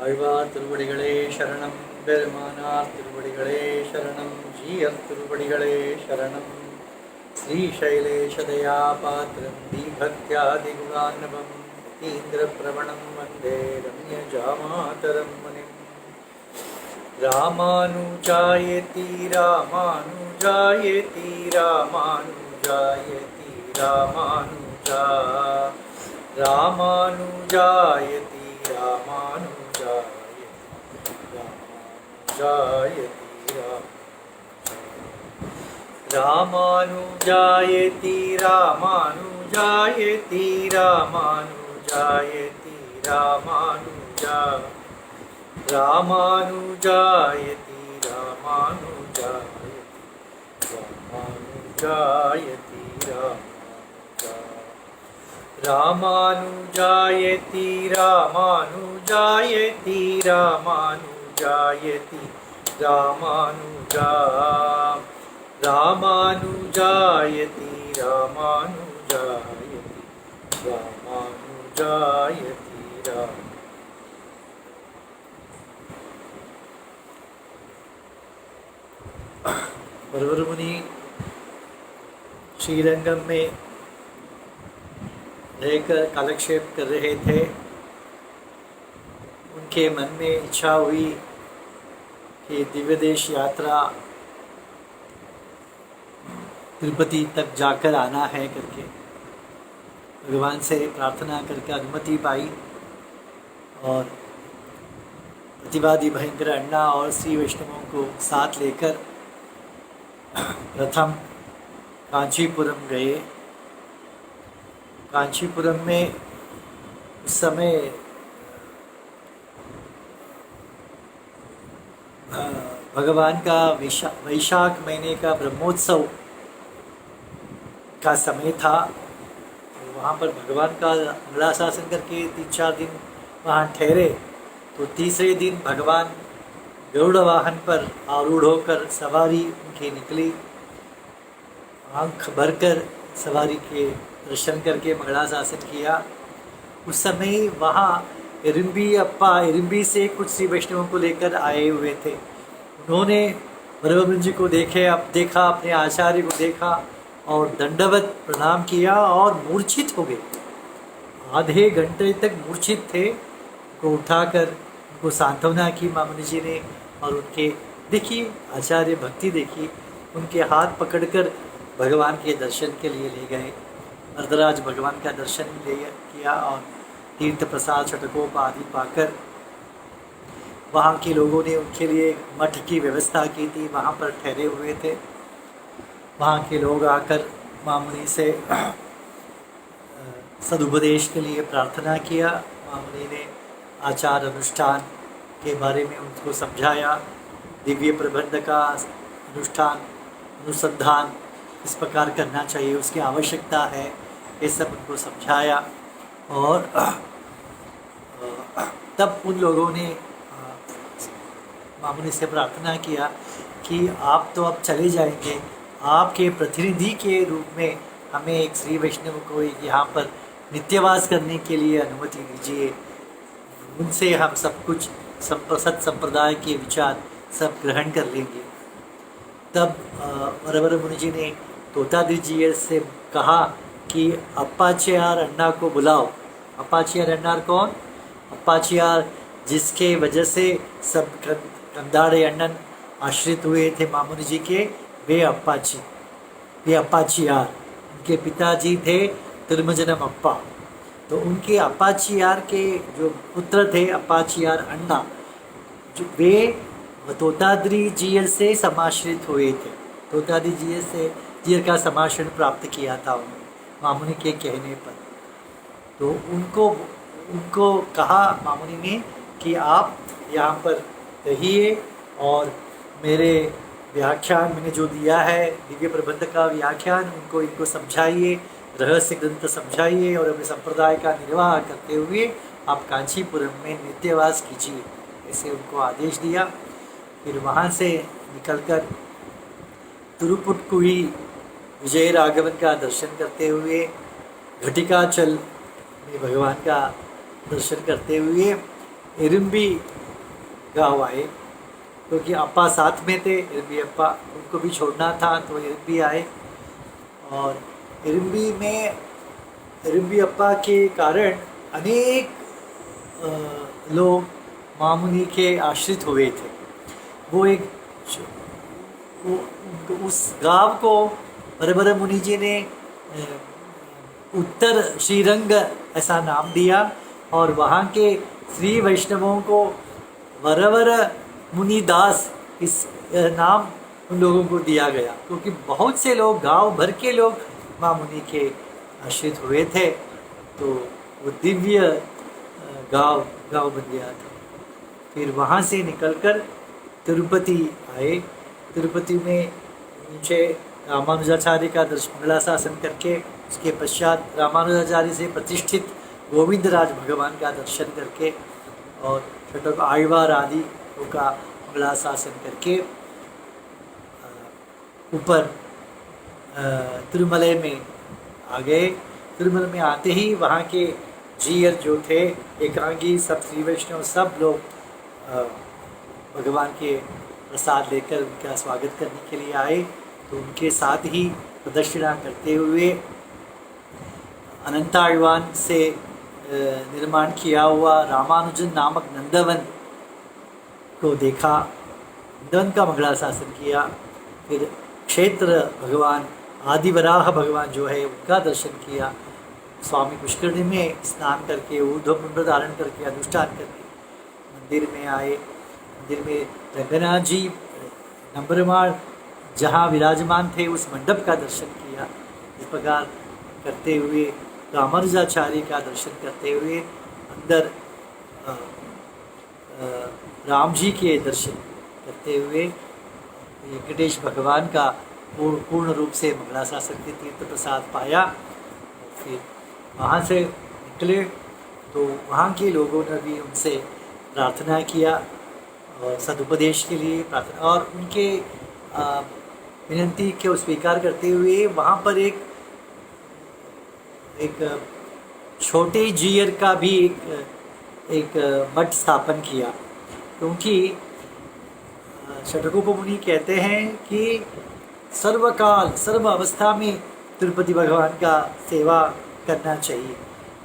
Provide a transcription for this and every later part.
ஆழ்வார் திருவடிகளே சரணம், பெருமானார் திருவடிகளே சரணம், ஜீயர் திருவடிகளே சரணம். ஸ்ரீசைலேஷதயா பாத்திரம் தீபக்தியாதிகுணார்ணவம் யதீந்திரப்ரவணம் வந்தே ரம்யஜாமாதரம் முனிம். ராமானுஜாயதி ராமானுஜாயதி ராமானுஜாயதி ராமானுஜா ராமானுஜாயதி ராமானுஜாயதி ராமானுஜாயதி ராமானுஜாயதி ராமானுஜாயதி ராமானுஜா ராமானுஜாயதி ராமானுஜாயதி ராமானுஜாயதி ராமானுஜாயதி ராமானுஜாயதி ராமானுஜா ராமானுஜாயதி ராமானுஜாயதி ராமானுஜாயதி ராமானுஜா. वरवर मुनि श्रीरंगम में रहकर कालक्षेप कर रहे थे. उनके मन में इच्छा हुई कि दिव्य देश यात्रा तिरुपति तक जाकर आना है करके भगवान से प्रार्थना करके अनुमति पाई और प्रतिवादी भयंकर अण्णा और श्री वैष्णवों को साथ लेकर प्रथम कांचीपुरम गए. कांचीपुरम में उस समय भगवान का वैशाख महीने का ब्रह्मोत्सव का समय था. वहाँ पर भगवान का मंगलाशासन करके 3-4 दिन वहाँ ठहरे. तो तीसरे दिन भगवान गरुड़ वाहन पर आरूढ़ होकर सवारी उनकी निकली. आँख भरकर सवारी के दर्शन करके मंगलाशासन किया. उस समय वहाँ इरिम्बी से कुछ श्री वैष्णवों को लेकर आए हुए थे. उन्होंने वरवर जी को देखा, अपने आचार्य को देखा और दंडवत प्रणाम किया और मूर्छित हो गए. आधे घंटे तक मूर्छित थे. को उठाकर उनको सांत्वना की मामुनि जी ने और उनके देखिए आचार्य भक्ति देखिए, उनके हाथ पकड़कर भगवान के दर्शन के लिए ले गए. वरदराज भगवान का दर्शन किया और तीर्थ प्रसाद छटकोप आदि पाकर वहाँ के लोगों ने उनके लिए मठ की व्यवस्था की थी. वहाँ पर ठहरे हुए थे. वहाँ के लोग आकर मामुनि से सदुपदेश के लिए प्रार्थना किया. मामुनि ने आचार अनुष्ठान के बारे में उनको समझाया. दिव्य प्रबंध का अनुष्ठान अनुसंधान इस प्रकार करना चाहिए, उसकी आवश्यकता है, ये सब उनको समझाया. और तब उन लोगों ने मामुनि से प्रार्थना किया कि आप तो अब चले जाएंगे, आपके प्रतिनिधि के रूप में हमें एक श्री वैष्णव को यहाँ पर नित्यवास करने के लिए अनुमति दीजिए. उनसे हम सब कुछ सत संप्रदाय के विचार सब ग्रहण कर लेंगे. तब वरवर मुनि जी ने तोताद्रि जी से कहा कि अप्पाचियार अण्णा को बुलाओ. अप्पाचियार अण्णा कौन? अप्पाचियार जिसके वजह से सब कंदाड़े अण्णन आश्रित हुए थे मामुनि जी के, वे अप्पाचियार. उनके पिताजी थे तिरुमजनम अप्पा. तो उनके अप्पाचियार के जो पुत्र थे अप्पाचियार अण्णा, जो वे तोताद्रि जी से समाश्रित हुए थे. तोताद्रि जी का समाश्रय प्राप्त किया था उन्होंने मामुनि के कहने पर. तो उनको कहा मामुनि ने कि आप यहाँ पर रहिए और मेरे व्याख्यान मैंने जो दिया है दिव्य प्रबंध का व्याख्यान इनको समझाइए, रहस्य ग्रंथ समझाइए और अपने संप्रदाय का निर्वाह करते हुए आप कांचीपुरम में नित्यवास कीजिए, ऐसे उनको आदेश दिया. फिर वहाँ से निकलकर तिरुपुटकुई विजय राघवन का दर्शन करते हुए घटिकाचल में भगवान का दर्शन करते हुए इरम्बी गाँव आए, क्योंकि अप्पा साथ में थे, इरम्बी अप्पा, उनको भी छोड़ना था तो इरम्बी आए। और इरम्बी में इरम्बी अप्पा के कारण अनेक लोग मामुनि के आश्रित हुए थे। वो एक उस गांव को बड़े मुनि जी ने उत्तर श्रीरंग ऐसा नाम दिया, और वहाँ के श्री वैष्णवों को वरवर मुनिदास इस नाम उन लोगों को दिया गया, क्योंकि बहुत से लोग, गांव भर के लोग माँ मुनि के आश्रित हुए थे। तो वो दिव्य गांव बन गया था। फिर वहाँ से निकलकर तिरुपति आए। तिरुपति में नीचे रामानुजाचार्य का मंगलाशासन करके, उसके पश्चात रामानुजाचार्य से प्रतिष्ठित गोविंदराज भगवान का दर्शन करके, और छठक आழ்वार आदि का मंगलाशासन करके ऊपर तिरुमले में आ गए। तिरुमल में आते ही वहाँ के जीयर जो थे, एकांगी, सब श्री वैष्णव, सब लोग भगवान के प्रसाद लेकर उनका स्वागत करने के लिए आए। तो उनके साथ ही प्रदक्षिणा करते हुए अनंताழ்वान से निर्माण किया हुआ रामानुजन नामक नंदवन को देखा, नंदवन का मंगलाशासन किया। फिर क्षेत्र भगवान आदिवराह भगवान जो है उनका दर्शन किया। स्वामी पुष्करणी में स्नान करके, ऊर्ध्वपुंड धारण करके, अनुष्ठान करके मंदिर में आए। मंदिर में रंगनाथ जी नंबरमार जहाँ विराजमान थे उस मंडप का दर्शन किया। इस प्रकार करते हुए रामानुजाचार्य का दर्शन करते हुए अंदर राम जी के दर्शन करते हुए वेंकटेश भगवान का पूर्ण रूप से मंगलाशासन के तीर्थ प्रसाद पाया। फिर वहाँ से निकले तो वहाँ के लोगों ने भी उनसे प्रार्थना किया और सदुपदेश के लिए प्रार्थना, और उनके विनंती को स्वीकार करते हुए वहाँ पर एक छोटे जीयर का भी एक मठ स्थापन किया, क्योंकि षटकोप मुनि कहते हैं कि सर्वकाल सर्व अवस्था में तिरुपति भगवान का सेवा करना चाहिए।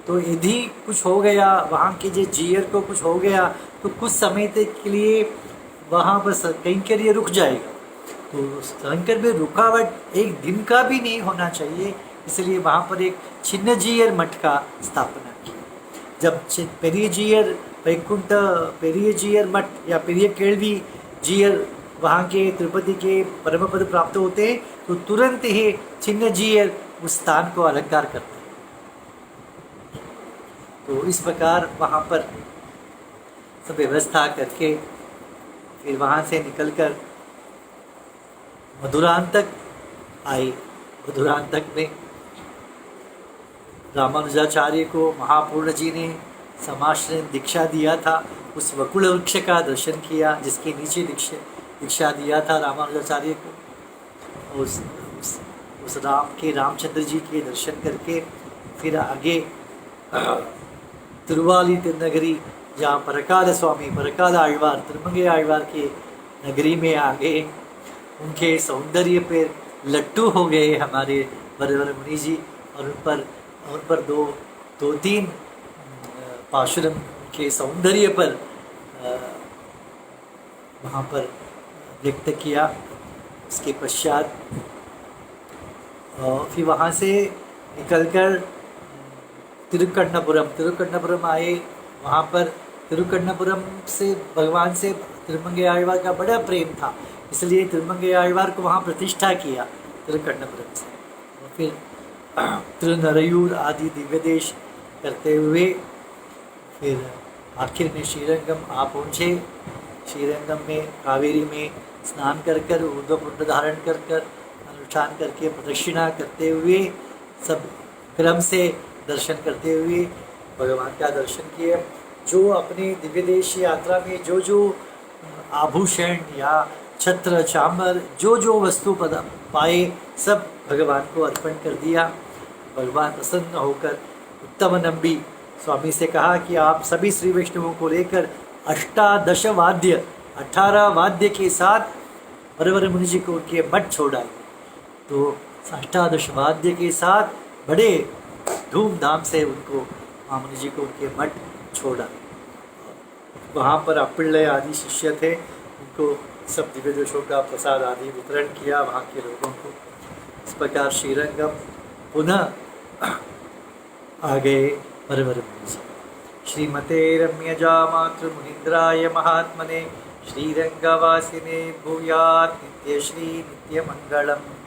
तो यदि कुछ हो गया, वहाँ के जो जीयर को कुछ हो गया, तो कुछ समय तक के लिए वहाँ पर कैंकर्य रुक जाएगा। तो कैंकर में रुकावट एक दिन का भी नहीं होना चाहिए, इसलिए वहाँ पर एक छिन्न जीयर मठ का स्थापना की। जब पेरिय जीयर वैकुंठ पेरिय जीयर मठ या पेरिय केळवी जीयर वहाँ के तिरुपति के परम पद प्राप्त होते हैं, तो तुरंत ही छिन्न जीयर उस स्थान को अलंकार करते हैं। तो इस प्रकार वहाँ पर सब व्यवस्था करके फिर वहाँ से निकलकर मधुरांतक आए। मधुरांतक में रामानुजाचार्य को महापूर्ण जी ने समाश्रय दीक्षा दिया था। उस वकुल वृक्ष का दर्शन किया जिसके नीचे दीक्षा दिया था रामानुजाचार्य को। उस रामचंद्र जी के दर्शन करके फिर आगे तिरुवाली नगरी, जहाँ परकाल स्वामी परकाल आழ்वार तिरुमंगे आழ்वार के नगरी में आ गए। उनके सौंदर्य पे लट्टू हो गए हमारे बड़े मुनि जी, और उन पर दो तीन पाशुरम के सौंदर्य पर वहाँ पर व्यक्त किया। उसके पश्चात फिर वहाँ से निकलकर तिरुकन्नपुरम आए। वहाँ पर तिरुकन्नपुरम से भगवान से तिरुमंगे आழ்वार का बड़ा प्रेम था, इसलिए तिरुमंगे आழ்वार को वहाँ प्रतिष्ठा किया तिरुकन्नपुरम से। और फिर तिरुनरयूर आदि दिव्य देश करते हुए फिर आखिर में श्रीरंगम आ पहुँचे। श्रीरंगम में कावेरी में स्नान कर ऊर्ध्वपुंड धारण कर अनुष्ठान करके प्रदक्षिणा करते हुए सब क्रम से दर्शन करते हुए भगवान का दर्शन किया। जो अपने दिव्य देश यात्रा में जो आभूषण या छत्र चामर जो वस्तु पाए सब भगवान को अर्पण कर दिया। भगवान प्रसन्न होकर उत्तम नंबी स्वामी से कहा कि आप सभी श्री वैष्णवों को लेकर अष्टादश वाद्य 18 वाद्य के साथ वरवर मुनि जी को उनके मठ छोड़ा। तो अष्टादश वाद्य के साथ बड़े धूमधाम से उनको मुनि जी को उनके मठ छोड़ा। वहाँ पर अपिल्लय आदि शिष्य थे, उनको सब दिव्य दोषों का प्रसाद आदि वितरण किया वहाँ के लोगों को। इस प्रकार श्रीरंगम पुनः आ गए वरवर मुनि जी। श्रीमते रम्यजा मातृमुनीन्द्राय महात्मने श्रीरंगवासिने भूयात् नित्यश्री नित्यमंगलम्।